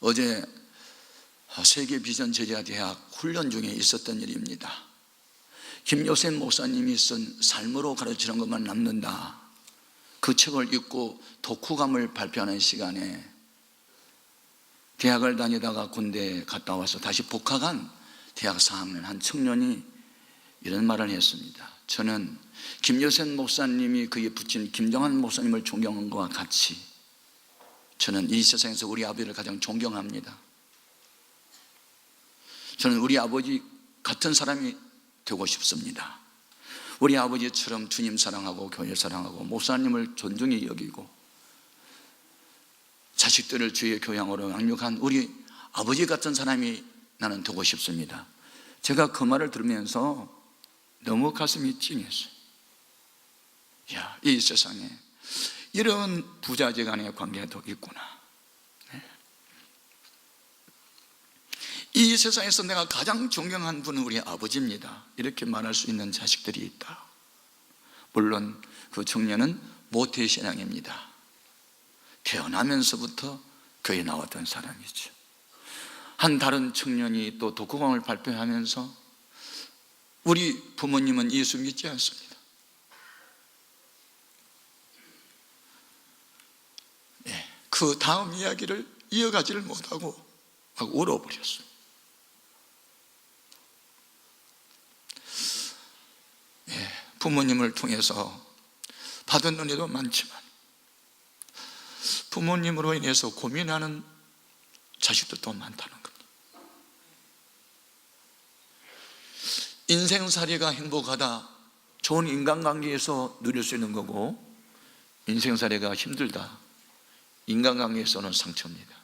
어제 세계 비전 제자 대학 훈련 중에 있었던 일입니다. 김요셉 목사님이 쓴 삶으로 가르치는 것만 남는다, 그 책을 읽고 독후감을 발표하는 시간에 대학을 다니다가 군대에 갔다 와서 다시 복학한 대학 4학년 한 청년이 이런 말을 했습니다. 저는 김요셉 목사님이 그에 붙인 김정한 목사님을 존경한 것과 같이 저는 이 세상에서 우리 아버지를 가장 존경합니다. 저는 우리 아버지 같은 사람이 되고 싶습니다. 우리 아버지처럼 주님 사랑하고 교회 사랑하고 목사님을 존중히 여기고 자식들을 주의 교양으로 양육한 우리 아버지 같은 사람이 나는 되고 싶습니다. 제가 그 말을 들으면서 너무 가슴이 찡했어요. 야, 이 세상에 이런 부자지간의 관계도 있구나. 이 세상에서 내가 가장 존경한 분은 우리 아버지입니다. 이렇게 말할 수 있는 자식들이 있다. 물론 그 청년은 모태신앙입니다. 태어나면서부터 교회에 나왔던 사람이죠. 한 다른 청년이 또 독후감을 발표하면서 우리 부모님은 예수 믿지 않습니다. 그 다음 이야기를 이어가지를 못하고 막 울어버렸어요. 부모님을 통해서 받은 은혜도 많지만 부모님으로 인해서 고민하는 자식들도 많다는 겁니다. 인생살이가 행복하다, 좋은 인간관계에서 누릴 수 있는 거고, 인생살이가 힘들다, 인간관계에서는 상처입니다.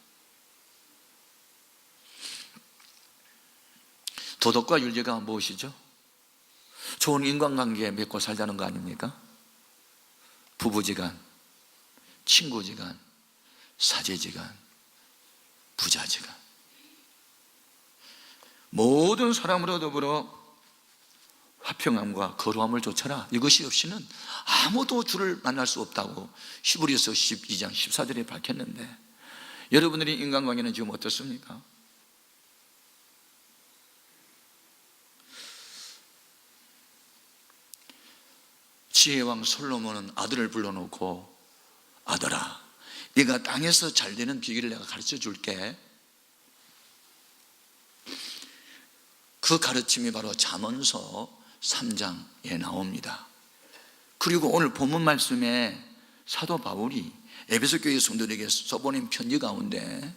도덕과 윤리가 무엇이죠? 좋은 인간관계 맺고 살자는 거 아닙니까? 부부지간, 친구지간, 사제지간, 부자지간, 모든 사람으로 더불어 화평함과 거룩함을 좇아라. 이것이 없이는 아무도 주를 만날 수 없다고 히브리서 12장 14절에 밝혔는데, 여러분들이 인간관계는 지금 어떻습니까? 지혜왕 솔로몬은 아들을 불러놓고, 아들아, 네가 땅에서 잘 되는 비결을 내가 가르쳐 줄게. 그 가르침이 바로 잠언서 3장에 나옵니다. 그리고 오늘 본문 말씀에 사도 바울이 에베소 교회 성도들에게 써보낸 편지 가운데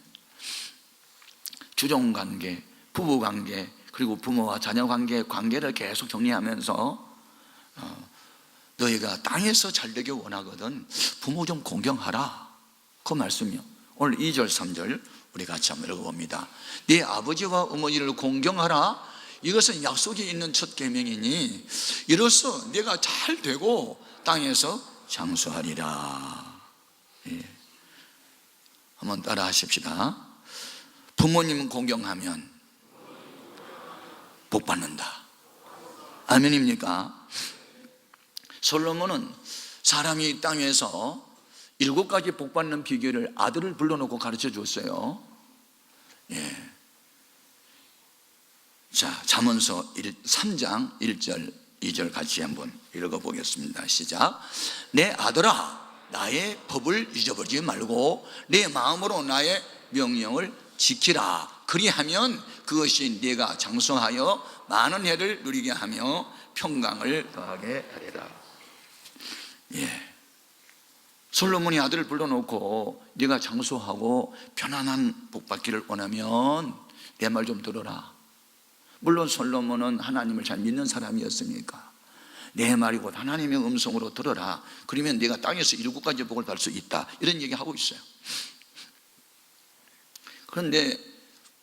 주종관계, 부부관계, 그리고 부모와 자녀관계, 관계를 계속 정리하면서 너희가 땅에서 잘 되길 원하거든 부모 좀 공경하라, 그 말씀이요. 오늘 2절 3절 우리 같이 한번 읽어봅니다. 네 아버지와 어머니를 공경하라. 이것은 약속이 있는 첫 계명이니 이로써 네가 잘 되고 땅에서 장수하리라. 한번 따라 하십시다. 부모님은 공경하면 복 받는다. 아멘입니까? 솔로몬은 사람이 이 땅에서 7가지 복 받는 비결을 아들을 불러놓고 가르쳐 줬어요. 자, 잠언서 3장 1절 2절 같이 한번 읽어보겠습니다. 시작. 내 아들아, 나의 법을 잊어버리지 말고 내 마음으로 나의 명령을 지키라. 그리하면 그것이 네가 장수하여 많은 해를 누리게 하며 평강을 더하게 하리라. 솔로몬이 아들을 불러놓고 네가 장수하고 편안한 복 받기를 원하면 내 말 좀 들어라. 물론 솔로몬은 하나님을 잘 믿는 사람이었으니까 내 말이 곧 하나님의 음성으로 들어라. 그러면 네가 땅에서 7가지 복을 받을 수 있다, 이런 얘기하고 있어요. 그런데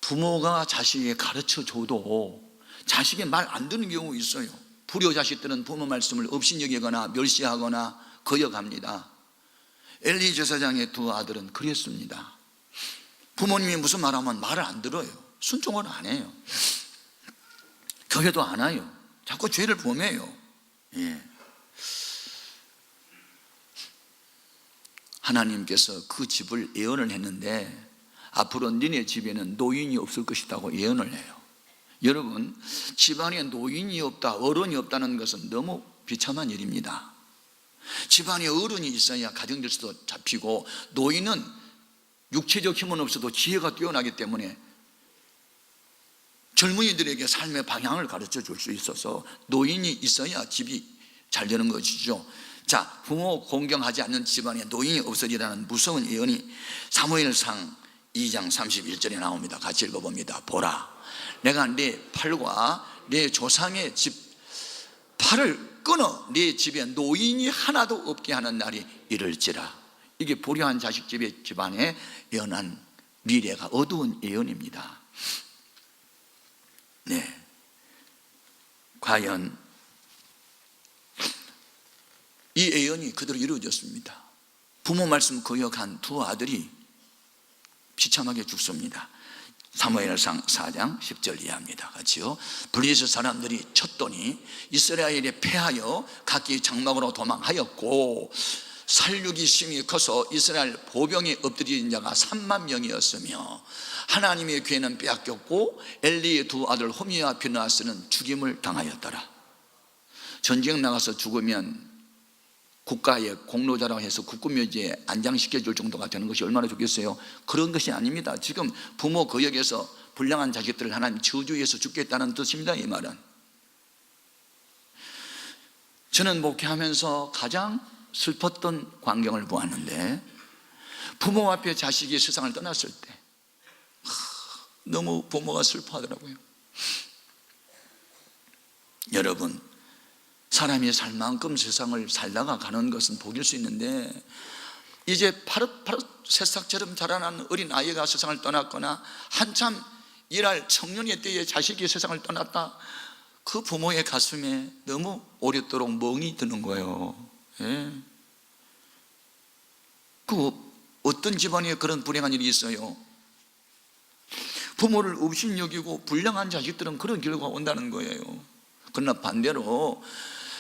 부모가 자식에게 가르쳐줘도 자식이 말 안 듣는 경우 있어요. 불효 자식들은 부모 말씀을 업신여기거나 멸시하거나 거역합니다. 엘리 제사장의 2 아들은 그랬습니다. 부모님이 무슨 말하면 말을 안 들어요. 순종을 안 해요. 교회도 안 와요. 자꾸 죄를 범해요. 하나님께서 그 집을 예언을 했는데 앞으로 너네 집에는 노인이 없을 것이라고 예언을 해요. 여러분, 집안에 노인이 없다, 어른이 없다는 것은 너무 비참한 일입니다. 집안에 어른이 있어야 가정 질서도 잡히고, 노인은 육체적 힘은 없어도 지혜가 뛰어나기 때문에 젊은이들에게 삶의 방향을 가르쳐 줄 수 있어서 노인이 있어야 집이 잘 되는 것이죠. 자, 부모 공경하지 않는 집안에 노인이 없으리라는 무서운 예언이 사무엘상 2장 31절에 나옵니다. 같이 읽어봅니다. 보라, 내가 네 팔과 네 조상의 집 팔을 끊어 네 집에 노인이 하나도 없게 하는 날이 이를지라. 이게 불효한 자식 집의 집안에 예언한 미래가 어두운 예언입니다. 네, 과연 이 예언이 그대로 이루어졌습니다. 부모 말씀 거역한 두 아들이 비참하게 죽습니다. 사무엘상 4장 10절 이하입니다. 같이요. 블레셋 사람들이 쳤더니 이스라엘이 패하여 각기 장막으로 도망하였고, 살육이 심히 커서 이스라엘 보병에 엎드린 자가 3만 명이었으며 하나님의 괴는 빼앗겼고 엘리의 두 아들 호미와 비느하스는 죽임을 당하였더라. 전쟁 나가서 죽으면 국가의 공로자라고 해서 국군묘지에 안장시켜줄 정도가 되는 것이 얼마나 좋겠어요. 그런 것이 아닙니다. 지금 부모 거역에서 불량한 자식들을 하나님 저주해서 죽겠다는 뜻입니다. 이 말은. 저는 목회하면서 가장 슬펐던 광경을 보았는데, 부모 앞에 자식이 세상을 떠났을 때 너무 부모가 슬퍼하더라고요. 여러분, 사람이 살 만큼 세상을 살다가 가는 것은 복일 수 있는데, 이제 파릇파릇 새싹처럼 자라난 어린 아이가 세상을 떠났거나 한참 일할 청년의 때에 자식이 세상을 떠났다, 그 부모의 가슴에 너무 오랫도록 멍이 드는 거예요. 예. 그 어떤 집안에 그런 불행한 일이 있어요? 부모를 업신여기고 불량한 자식들은 그런 결과가 온다는 거예요. 그러나 반대로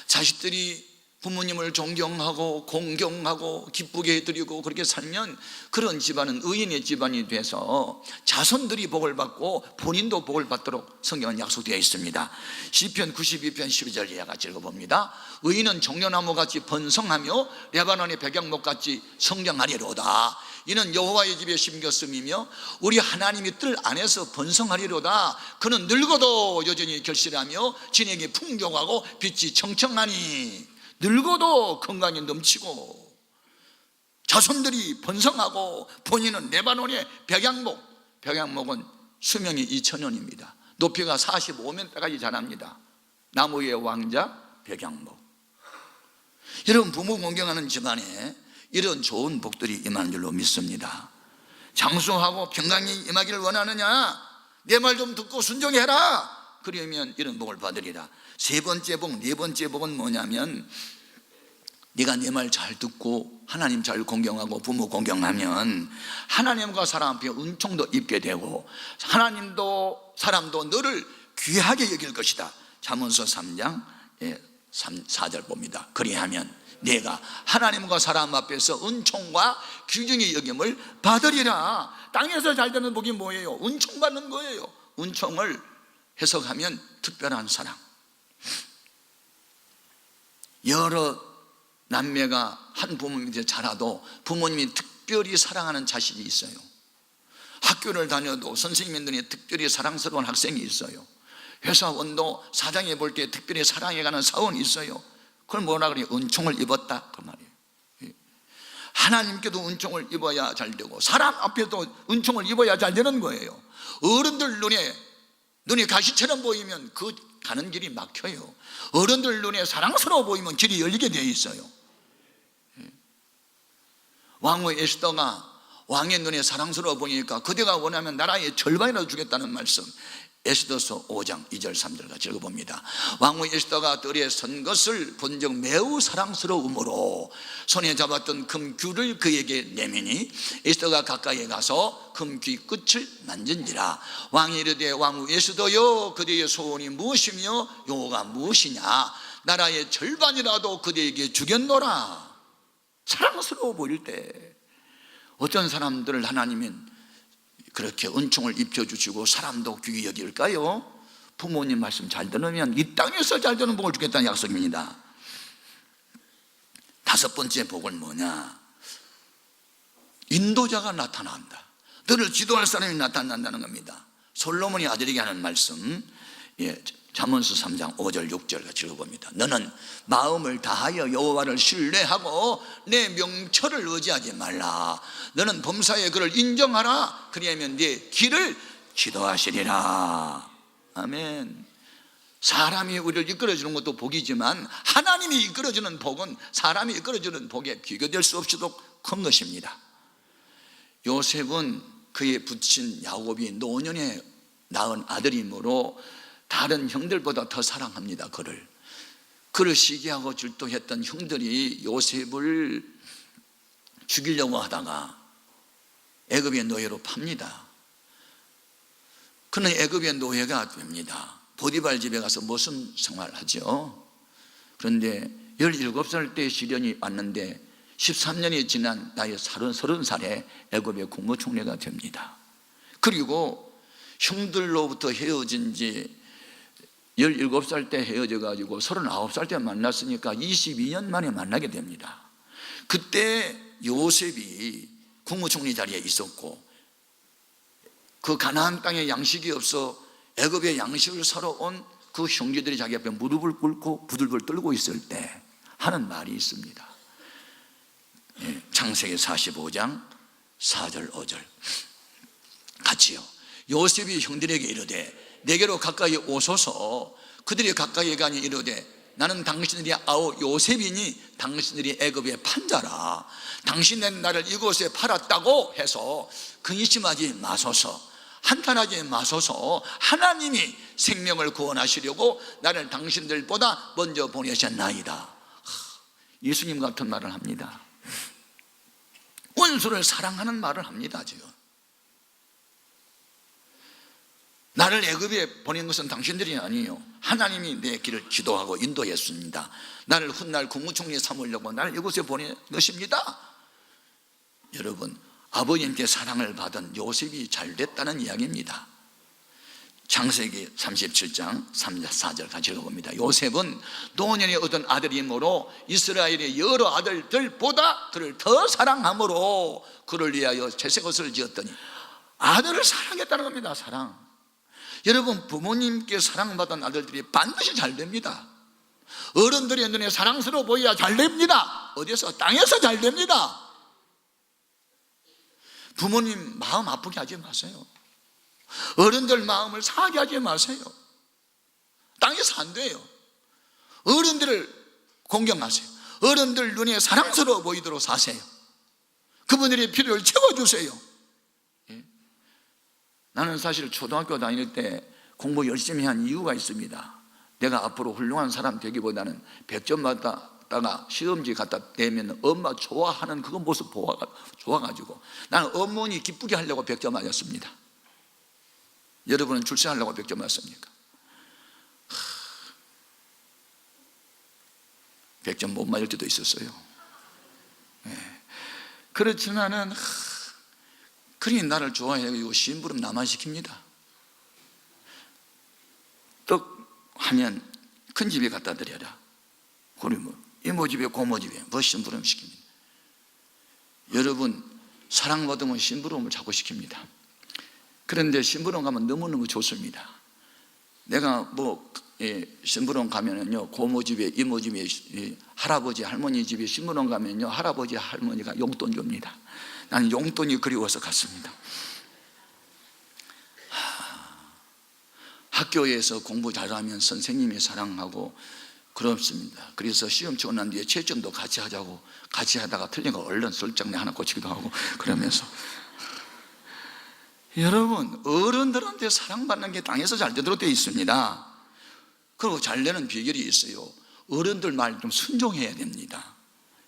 자식들이 부모님을 존경하고 공경하고 기쁘게 해드리고 그렇게 살면 그런 집안은 의인의 집안이 돼서 자손들이 복을 받고 본인도 복을 받도록 성경은 약속되어 있습니다. 시편 92편 12절 이하 같이 읽어봅니다. 의인은 종려나무같이 번성하며 레바논의 백향목같이 성장하리로다. 이는 여호와의 집에 심겼음이며 우리 하나님의 뜰 안에서 번성하리로다. 그는 늙어도 여전히 결실하며 진액이 풍족하고 빛이 청청하니, 늙어도 건강이 넘치고 자손들이 번성하고 본인은 레바논의 백향목, 백향목은 수명이 2000년입니다. 높이가 45m까지 자랍니다. 나무의 왕자 백향목. 여러분, 부모 공경하는 집안에 이런 좋은 복들이 임하는 줄로 믿습니다. 장수하고 평강이 임하기를 원하느냐? 내 말 좀 듣고 순종해라. 그러면 이런 복을 받으리라. 세 번째 복, 네 번째 복은 뭐냐면, 네가 내 말 잘 듣고 하나님 잘 공경하고 부모 공경하면 하나님과 사람 앞에 은총도 입게 되고 하나님도 사람도 너를 귀하게 여길 것이다. 잠언서 3장 4절 봅니다. 그리하면 내가 하나님과 사람 앞에서 은총과 귀중히 여김을 받으리라. 땅에서 잘 되는 복이 뭐예요? 은총 받는 거예요. 은총을 해석하면 특별한 사랑. 여러 남매가 한 부모님한테 자라도 부모님이 특별히 사랑하는 자식이 있어요. 학교를 다녀도 선생님의 눈에 특별히 사랑스러운 학생이 있어요. 회사원도 사장이 볼 때 특별히 사랑해가는 사원이 있어요. 그걸 뭐라 그래요? 은총을 입었다, 그 말이에요. 하나님께도 은총을 입어야 잘 되고 사람 앞에도 은총을 입어야 잘 되는 거예요. 어른들 눈에 가시처럼 보이면 그 가는 길이 막혀요. 어른들 눈에 사랑스러워 보이면 길이 열리게 되어 있어요. 왕후 에스더가 왕의 눈에 사랑스러워 보이니까 그대가 원하면 나라의 절반이라도 주겠다는 말씀, 에스더서 5장 2절 3절 같이 읽어봅니다. 왕후 에스더가 뜰에 선 것을 본 적 매우 사랑스러우므로 손에 잡았던 금귀를 그에게 내미니 에스더가 가까이 가서 금귀 끝을 만진지라. 왕이 이르되 왕후 에스더여, 그대의 소원이 무엇이며 요구가 무엇이냐? 나라의 절반이라도 그대에게 주겠노라. 사랑스러워 보일 때 어떤 사람들을 하나님은 그렇게 은총을 입혀주시고 사람도 귀히 여길까요? 부모님 말씀 잘 들으면 이 땅에서 잘 되는 복을 주겠다는 약속입니다. 다섯 번째 복은 뭐냐? 인도자가 나타난다. 너를 지도할 사람이 나타난다는 겁니다. 솔로몬이 아들에게 하는 말씀, 잠언서 3장 5절 6절 같이 읽어봅니다. 너는 마음을 다하여 여호와를 신뢰하고 내 명철을 의지하지 말라. 너는 범사에 그를 인정하라. 그리하면 네 길을 지도하시리라. 아멘. 사람이 우리를 이끌어주는 것도 복이지만 하나님이 이끌어주는 복은 사람이 이끌어주는 복에 비교될 수 없이도 큰 것입니다. 요셉은 그의 부친 야곱이 노년에 낳은 아들이므로 다른 형들보다 더 사랑합니다. 그를 시기하고 질투했던 형들이 요셉을 죽이려고 하다가 애굽의 노예로 팝니다. 그는 애굽의 노예가 됩니다. 보디발 집에 가서 무슨 생활하죠? 그런데 17살 때 시련이 왔는데 13년이 지난 나이 30살에 애굽의 국무총리가 됩니다. 그리고 형들로부터 헤어진 지 17살 때 헤어져 가지고 39살 때 만났으니까 22년 만에 만나게 됩니다. 그때 요셉이 국무총리 자리에 있었고 그 가나안 땅에 양식이 없어 애굽의 양식을 사러 온 그 형제들이 자기 앞에 무릎을 꿇고 부들부들 떨고 있을 때 하는 말이 있습니다. 창세기 45장 4절 5절 같이요. 요셉이 형들에게 이르되 내게로 가까이 오소서. 그들이 가까이 가니 이르되 나는 당신들이 아우 요셉이니 당신들이 애굽의 판자라. 당신은 나를 이곳에 팔았다고 해서 근심하지 마소서. 한탄하지 마소서. 하나님이 생명을 구원하시려고 나를 당신들보다 먼저 보내셨나이다. 예수님 같은 말을 합니다. 원수를 사랑하는 말을 합니다. 지금 나를 애굽에 보낸 것은 당신들이 아니에요. 하나님이 내 길을 지도하고 인도했습니다. 나를 훗날 국무총리 삼으려고 나를 이곳에 보낸 것입니다. 여러분, 아버님께 사랑을 받은 요셉이 잘 됐다는 이야기입니다. 창세기 37장 3, 4절 같이 읽어봅니다. 요셉은 노년에 얻은 아들이므로 이스라엘의 여러 아들들보다 그를 더 사랑함으로 그를 위하여 채색옷을 지었더니 아들을 사랑했다는 겁니다. 사랑. 여러분, 부모님께 사랑받은 아들들이 반드시 잘 됩니다. 어른들의 눈에 사랑스러워 보여야 잘 됩니다. 어디서? 땅에서 잘 됩니다. 부모님 마음 아프게 하지 마세요. 어른들 마음을 상하게 하지 마세요. 땅에서 안 돼요. 어른들을 공경하세요. 어른들 눈에 사랑스러워 보이도록 사세요. 그분들의 필요를 채워주세요. 나는 사실 초등학교 다닐 때 공부 열심히 한 이유가 있습니다. 내가 앞으로 훌륭한 사람 되기보다는 100점 받다가 시험지 갖다 대면 엄마 좋아하는 그 모습 좋아가지고 나는 어머니 기쁘게 하려고 100점 맞았습니다. 여러분은 출세하려고 100점 맞습니까? 100점 못 맞을 때도 있었어요. 그렇지만은 그리 나를 좋아해가지고 심부름 나만 시킵니다. 떡 하면 큰 집에 갖다 드려라. 그리고 이모 집에 고모 집에 뭐 심부름 시킵니다. 여러분, 사랑받으면 심부름을 자꾸 시킵니다. 그런데 심부름 가면 너무너무 좋습니다. 내가 심부름 가면은요, 고모 집에, 이모 집에, 할아버지, 할머니 집에 심부름 가면요, 할아버지, 할머니가 용돈 줍니다. 나는 용돈이 그리워서 갔습니다. 학교에서 공부 잘하면 선생님이 사랑하고 그렇습니다. 그래서 시험 치고 난 뒤에 채점도 같이 하자고, 같이 하다가 틀린 거 얼른 설정내 하나 고치기도 하고 그러면서 여러분, 어른들한테 사랑받는 게 땅에서 잘 되도록 되어 있습니다. 그리고 잘 되는 비결이 있어요. 어른들 말 좀 순종해야 됩니다.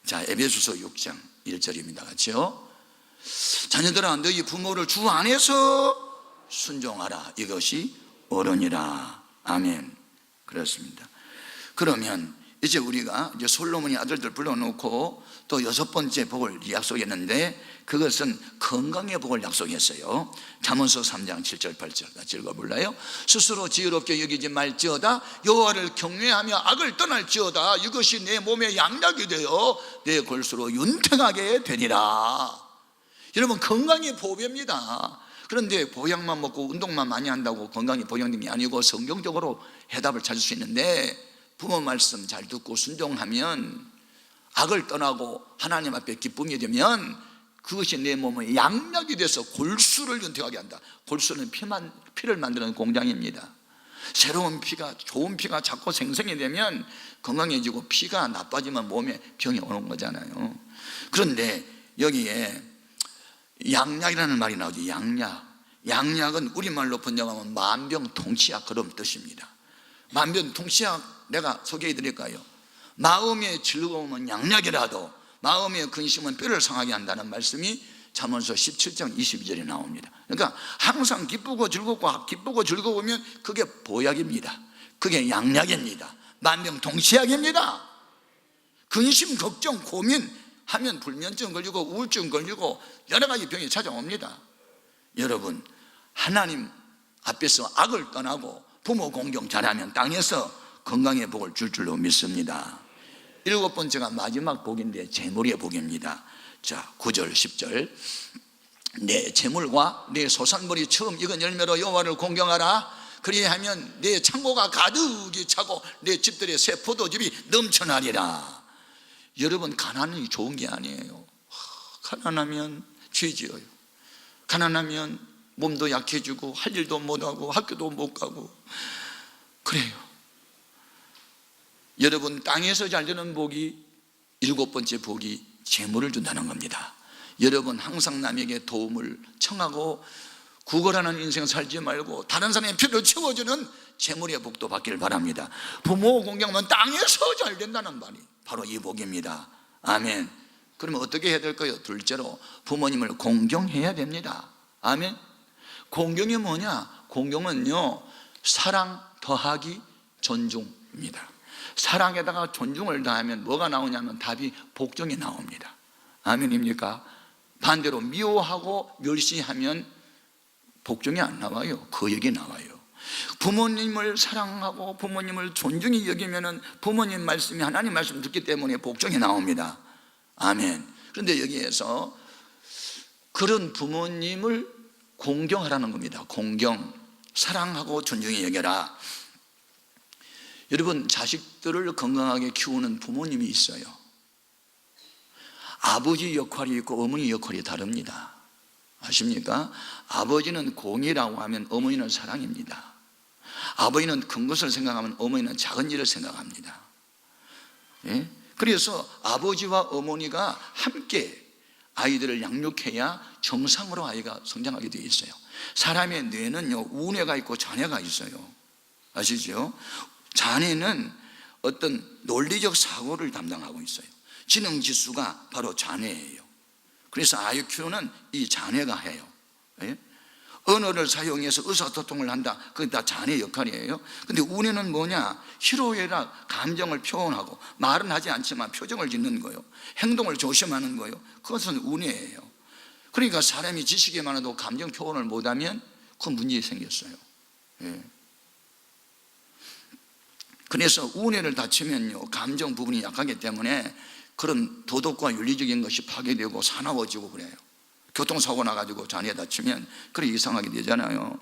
자, 에베소서 6장 1절입니다. 같이요. 자녀들아, 너희 부모를 주 안에서 순종하라. 이것이 어른이라. 아멘. 그렇습니다. 그러면 이제 우리가 이제 솔로몬이 아들들 불러놓고 또 6번째 복을 약속했는데 그것은 건강의 복을 약속했어요. 잠언서 3장 7절 8절 같이 읽어볼래요? 스스로 지혜롭게 여기지 말지어다 여호와를 경외하며 악을 떠날지어다 이것이 내 몸에 양약이 되어 내 골수로 윤택하게 되니라. 여러분, 건강이 보배입니다. 그런데 보약만 먹고 운동만 많이 한다고 건강이 보양된 게 아니고 성경적으로 해답을 찾을 수 있는데, 부모 말씀 잘 듣고 순종하면 악을 떠나고 하나님 앞에 기쁨이 되면 그것이 내 몸의 양약이 돼서 골수를 윤택하게 한다. 골수는 피를 만드는 공장입니다. 새로운 피가, 좋은 피가 자꾸 생성이 되면 건강해지고, 피가 나빠지면 몸에 병이 오는 거잖아요. 그런데 여기에 양약이라는 말이 나오죠. 양약은 우리말로 번역하면 만병통치약 그런 뜻입니다. 만병통치약 내가 소개해 드릴까요? 마음의 즐거움은 양약이라도 마음의 근심은 뼈를 상하게 한다는 말씀이 잠언서 17장 22절에 나옵니다. 그러니까 항상 기쁘고 즐거우면 그게 보약입니다. 그게 양약입니다. 만병통치약입니다. 근심, 걱정, 고민하면 불면증 걸리고 우울증 걸리고 여러 가지 병이 찾아옵니다. 여러분, 하나님 앞에서 악을 떠나고 부모 공경 잘하면 땅에서 건강의 복을 줄 줄로 믿습니다. 7번째가 마지막 복인데 재물의 복입니다. 자, 9절 10절 내 재물과 내 소산물이 처음 익은 열매로 여호와를 공경하라. 그리하면 내 창고가 가득히 차고 내 집들의 새 포도즙이 넘쳐나리라. 여러분, 가난이 좋은 게 아니에요. 가난하면 죄 지어요. 가난하면 몸도 약해지고 할 일도 못하고 학교도 못 가고 그래요. 여러분, 땅에서 잘 되는 복이 7번째 복이 재물을 준다는 겁니다. 여러분, 항상 남에게 도움을 청하고 구걸하는 인생 살지 말고 다른 사람의 필요를 채워주는 재물의 복도 받기를 바랍니다. 부모 공경하면 땅에서 잘 된다는 말이 바로 이 복입니다. 아멘. 그러면 어떻게 해야 될까요? 둘째로 부모님을 공경해야 됩니다. 아멘. 공경이 뭐냐? 공경은요, 사랑 더하기 존중입니다. 사랑에다가 존중을 더하면 뭐가 나오냐면 답이 복종이 나옵니다. 아멘입니까? 반대로 미워하고 멸시하면 복종이 안 나와요. 거역이 나와요. 부모님을 사랑하고 부모님을 존중히 여기면은 부모님 말씀이 하나님 말씀 듣기 때문에 복종이 나옵니다. 아멘. 그런데 여기에서 그런 부모님을 공경하라는 겁니다. 공경, 사랑하고 존중히 여겨라. 여러분, 자식들을 건강하게 키우는 부모님이 있어요. 아버지 역할이 있고 어머니 역할이 다릅니다. 아십니까? 아버지는 공이라고 하면 어머니는 사랑입니다. 아버지는 큰 것을 생각하면 어머니는 작은 일을 생각합니다. 예? 그래서 아버지와 어머니가 함께 아이들을 양육해야 정상으로 아이가 성장하게 되어 있어요. 사람의 뇌는요, 우뇌가 있고 잔해가 있어요. 아시죠? 잔해는 어떤 논리적 사고를 담당하고 있어요. 지능지수가 바로 잔해예요. 그래서 IQ는 이 잔해가 해요. 예? 언어를 사용해서 의사소통을 한다. 그게 다 잔해 역할이에요. 근데 우뇌는 뭐냐? 희로애락, 감정을 표현하고 말은 하지 않지만 표정을 짓는 거예요. 행동을 조심하는 거예요. 그것은 우뇌예요. 그러니까 사람이 지식이 많아도 감정 표현을 못하면 그 문제 생겼어요. 예. 그래서 우뇌를 다치면요, 감정 부분이 약하기 때문에 그런 도덕과 윤리적인 것이 파괴되고 사나워지고 그래요. 교통사고 나가지고 잔해 다치면 그래 이상하게 되잖아요.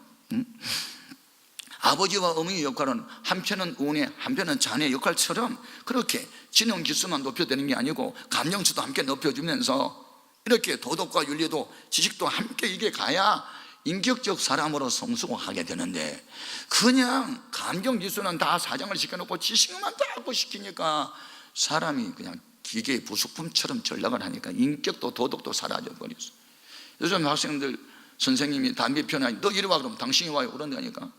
아버지와 어머니 역할은 한편은 우뇌, 한편은 잔해 역할처럼 그렇게 지능 지수만 높여되는 게 아니고 감정수도 함께 높여주면서 이렇게 도덕과 윤리도 지식도 함께 이게 가야 인격적 사람으로 성숙하게 되는데, 그냥 감정지수는 다 사장을 시켜놓고 지식만 다 하고 시키니까 사람이 그냥 기계의 부속품처럼 전락을 하니까 인격도 도덕도 사라져 버렸어. 요즘 학생들 선생님이 담배 피우나 너 이리 와 그러면 당신이 와요 그런다니까.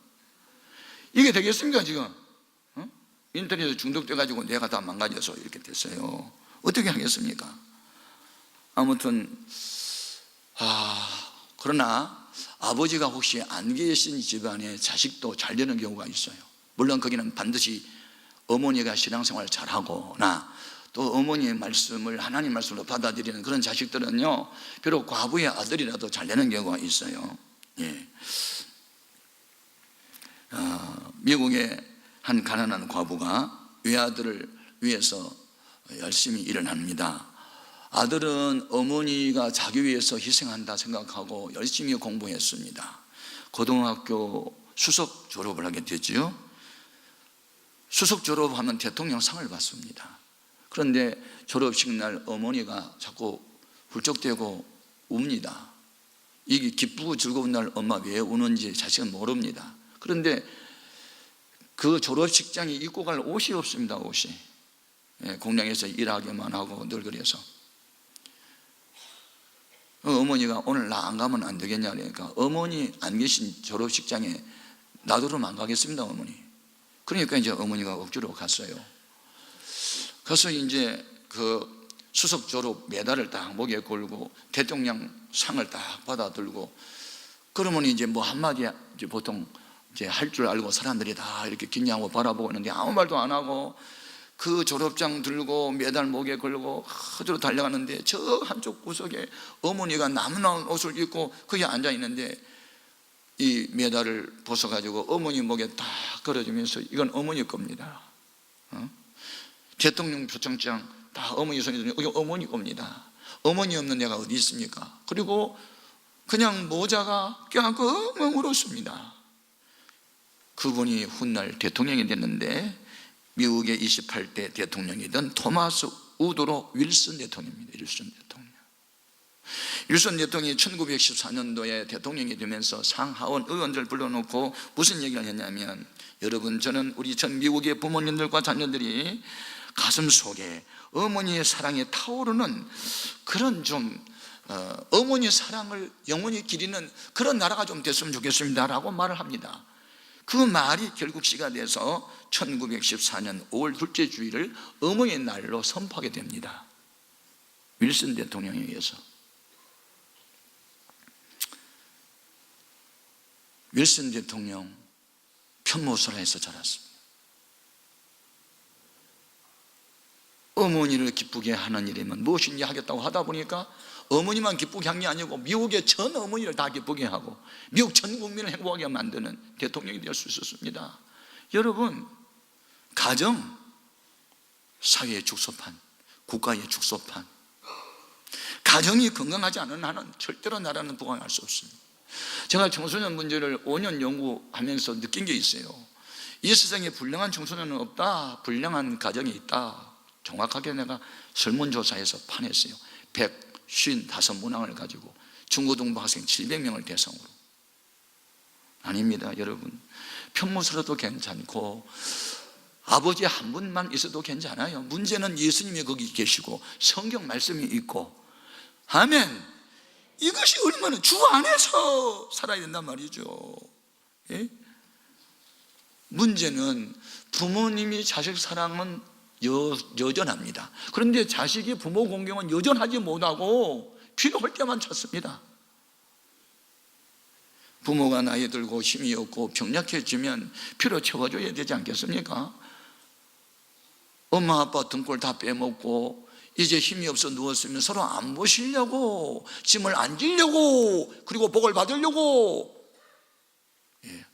이게 되겠습니까 지금? 인터넷에 중독돼가지고 내가 다 망가져서 이렇게 됐어요. 어떻게 하겠습니까? 아무튼 그러나 아버지가 혹시 안 계신 집안에 자식도 잘 되는 경우가 있어요. 물론 거기는 반드시 어머니가 신앙생활 잘하거나 또 어머니의 말씀을 하나님 말씀으로 받아들이는 그런 자식들은요, 비록 과부의 아들이라도 잘 되는 경우가 있어요. 예. 미국의 한 가난한 과부가 외아들을 위해서 열심히 일을 합니다. 아들은 어머니가 자기 위해서 희생한다 생각하고 열심히 공부했습니다. 고등학교 수석 졸업을 하게 됐지요. 수석 졸업하면 대통령상을 받습니다. 그런데 졸업식 날 어머니가 자꾸 훌쩍대고 웁니다. 이게 기쁘고 즐거운 날 엄마 왜 우는지 자식은 모릅니다. 그런데 그 졸업식장에 입고 갈 옷이 없습니다. 옷이. 공장에서 일하기만 하고 늘 그래서 어머니가 오늘 나 안 가면 안 되겠냐 그러니까 어머니 안 계신 졸업식장에 나더러 안 가겠습니다 어머니. 그러니까 이제 어머니가 억지로 갔어요. 그래서 이제 그 수석 졸업 메달을 딱 목에 걸고 대통령 상을 딱 받아 들고 그러면 이제 뭐 한마디 이제 보통 이제 할 줄 알고 사람들이 다 이렇게 긴장하고 바라보고 있는데 아무 말도 안 하고 그 졸업장 들고 메달 목에 걸고 그대로 달려가는데 저 한쪽 구석에 어머니가 남은 옷을 입고 거기 앉아 있는데 이 메달을 벗어가지고 어머니 목에 딱 걸어주면서 이건 어머니 겁니다. 대통령 표창장 다 어머니 손에 들면 이게 어머니 겁니다. 어머니 없는 애가 어디 있습니까? 그리고 그냥 모자가 껴안고 울었습니다. 그분이 훗날 대통령이 됐는데 미국의 28대 대통령이던 토마스 우드로 윌슨 대통령입니다. 윌슨 대통령이 1914년도에 대통령이 되면서 상하원 의원들 불러놓고 무슨 얘기를 했냐면 여러분 저는 우리 전 미국의 부모님들과 자녀들이 가슴 속에 어머니의 사랑에 타오르는 그런 좀 어머니의 사랑을 영원히 기리는 그런 나라가 좀 됐으면 좋겠습니다 라고 말을 합니다. 그 말이 결국 시가 돼서 1914년 5월 둘째 주일을 어머니의 날로 선포하게 됩니다. 윌슨 대통령에 의해서. 윌슨 대통령 편모사라에서 자랐습니다. 어머니를 기쁘게 하는 일이면 무엇인지 하겠다고 하다 보니까 어머니만 기쁘게 한 게 아니고 미국의 전 어머니를 다 기쁘게 하고 미국 전 국민을 행복하게 만드는 대통령이 될 수 있었습니다. 여러분, 가정, 사회의 축소판, 국가의 축소판. 가정이 건강하지 않은 한은 절대로 나라는 부강할 수 없습니다. 제가 청소년 문제를 5년 연구하면서 느낀 게 있어요. 이 세상에 불량한 청소년은 없다, 불량한 가정이 있다. 정확하게 내가 설문조사에서 판했어요. 155문항을 가지고 중고등부 학생 700명을 대상으로. 아닙니다 여러분. 편모사라도 괜찮고 아버지 한 분만 있어도 괜찮아요. 문제는 예수님이 거기 계시고 성경 말씀이 있고 아멘. 이것이 얼마나 주 안에서 살아야 된단 말이죠. 예? 문제는 부모님이 자식 사랑은 여전합니다. 그런데 자식이 부모 공경은 여전하지 못하고 필요할 때만 찾습니다. 부모가 나이 들고 힘이 없고 병약해지면 필요 채워줘야 되지 않겠습니까? 엄마 아빠 등골 다 빼먹고 이제 힘이 없어 누웠으면 서로 안 모시려고 짐을 안 지려고 그리고 복을 받으려고.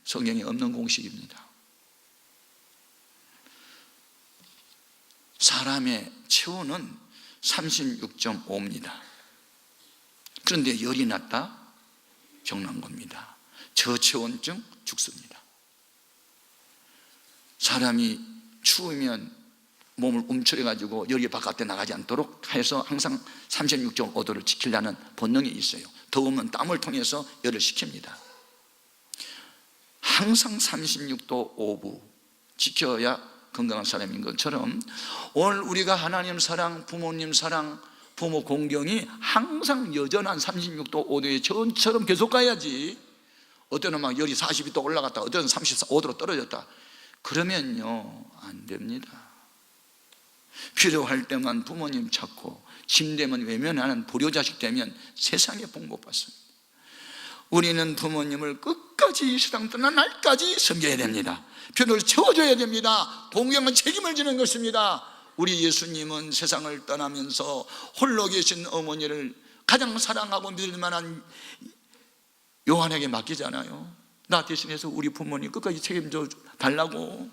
성경에 없는 공식입니다. 사람의 체온은 36.5입니다. 그런데 열이 났다? 병난 겁니다. 저체온증 죽습니다. 사람이 추우면 몸을 움츠려가지고 열이 바깥에 나가지 않도록 해서 항상 36.5도를 지키려는 본능이 있어요. 더우면 땀을 통해서 열을 식힙니다. 항상 36도 5부 지켜야 건강한 사람인 것처럼 오늘 우리가 하나님 사랑, 부모님 사랑, 부모 공경이 항상 여전한 36도 5도의 전처럼 계속 가야지. 어때는 막 열이 42도 올라갔다 어때는 35도로 떨어졌다 그러면요 안 됩니다. 필요할 때만 부모님 찾고 짐 되면 외면하는 불효자식 되면 세상에 복 못 받습니다. 우리는 부모님을 끝까지 끝까지, 세상 떠난 날까지 섬겨야 됩니다. 편을 채워줘야 됩니다. 공경은 책임을 지는 것입니다. 우리 예수님은 세상을 떠나면서 홀로 계신 어머니를 가장 사랑하고 믿을 만한 요한에게 맡기잖아요. 나 대신해서 우리 부모님 끝까지 책임져 달라고.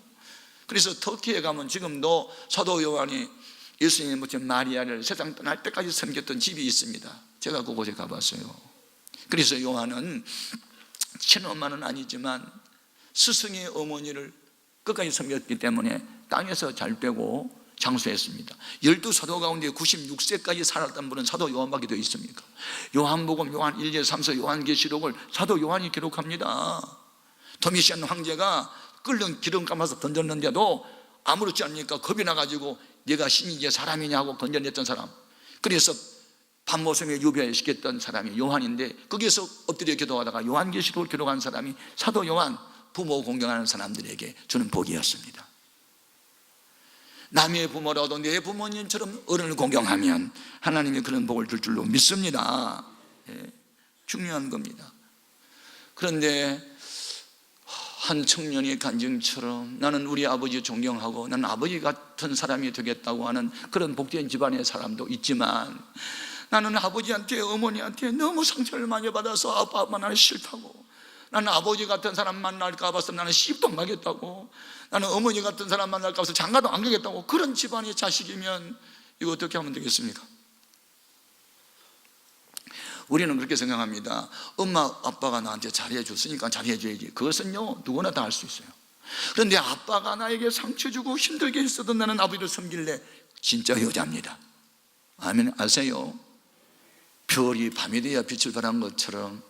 그래서 터키에 가면 지금도 사도 요한이 예수님의 모친 마리아를 세상 떠날 때까지 섬겼던 집이 있습니다. 제가 그곳에 가봤어요. 그래서 요한은 친엄마는 아니지만 스승의 어머니를 끝까지 섬겼기 때문에 땅에서 잘 빼고 장수했습니다. 12사도 가운데 96세까지 살았던 분은 사도 요한밖에 더 있습니까? 요한복음, 요한 1제, 3서, 요한계시록을 사도 요한이 기록합니다. 도미시안 황제가 끓는 기름 감아서 던졌는데도 아무렇지 않으니까 겁이 나가지고 네가 신이냐 사람이냐 하고 건져냈던 사람, 그래서 밤모섬에 유배시켰던 사람이 요한인데, 거기에서 엎드려 기도하다가 요한계시록을 기록한 사람이 사도 요한, 부모 공경하는 사람들에게 주는 복이었습니다. 남의 부모라도 내 부모님처럼 어른을 공경하면 하나님이 그런 복을 줄 줄로 믿습니다. 중요한 겁니다. 그런데 한 청년의 간증처럼 나는 우리 아버지 존경하고 나는 아버지 같은 사람이 되겠다고 하는 그런 복된 집안의 사람도 있지만, 나는 아버지한테 어머니한테 너무 상처를 많이 받아서 아빠 나는 싫다고, 나는 아버지 같은 사람 만날까 봐서 나는 시집도 안 가겠다고, 나는 어머니 같은 사람 만날까 봐서 장가도 안 가겠다고, 그런 집안의 자식이면 이거 어떻게 하면 되겠습니까? 우리는 그렇게 생각합니다. 엄마 아빠가 나한테 잘해 줬으니까 잘해 줘야지. 그것은요 누구나 다 할 수 있어요. 그런데 아빠가 나에게 상처 주고 힘들게 했어도 나는 아버지를 섬길래, 진짜 여자입니다. 아멘. 아세요? 별이 밤이 되어 빛을 발한 것처럼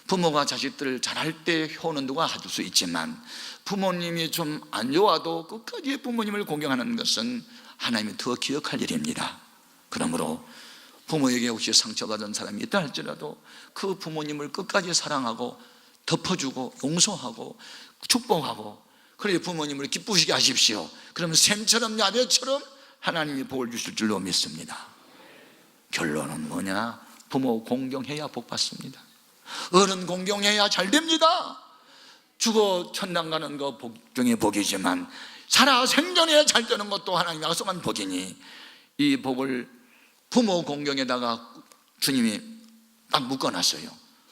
부모가 자식들을 잘할 때 효는 누가 해줄 수 있지만, 부모님이 좀 안 좋아도 끝까지 부모님을 공경하는 것은 하나님이 더 기억할 일입니다. 그러므로 부모에게 혹시 상처받은 사람이 있다 할지라도 그 부모님을 끝까지 사랑하고 덮어주고 용서하고 축복하고, 그래 부모님을 기쁘시게 하십시오. 그러면 샘처럼 야대처럼 하나님이 복을 주실 줄로 믿습니다. 결론은 뭐냐? 부모 공경해야 복 받습니다. 어른 공경해야 잘 됩니다. 죽어 천당 가는 거 복중의 복이지만 살아 생전에 잘 되는 것도 하나님이 약속한 복이니, 이 복을 부모 공경에다가 주님이 딱 묶어놨어요.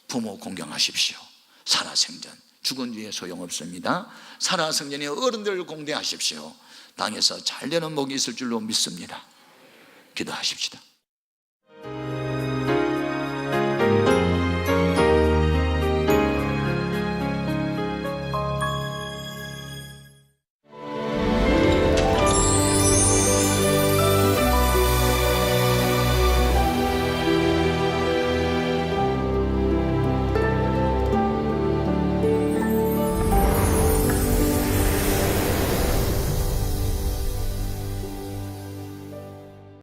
부모 공경하십시오. 살아 생전, 죽은 뒤에 소용없습니다. 살아 생전에 어른들 공대하십시오. 땅에서 잘 되는 복이 있을 줄로 믿습니다. 기도하십시다.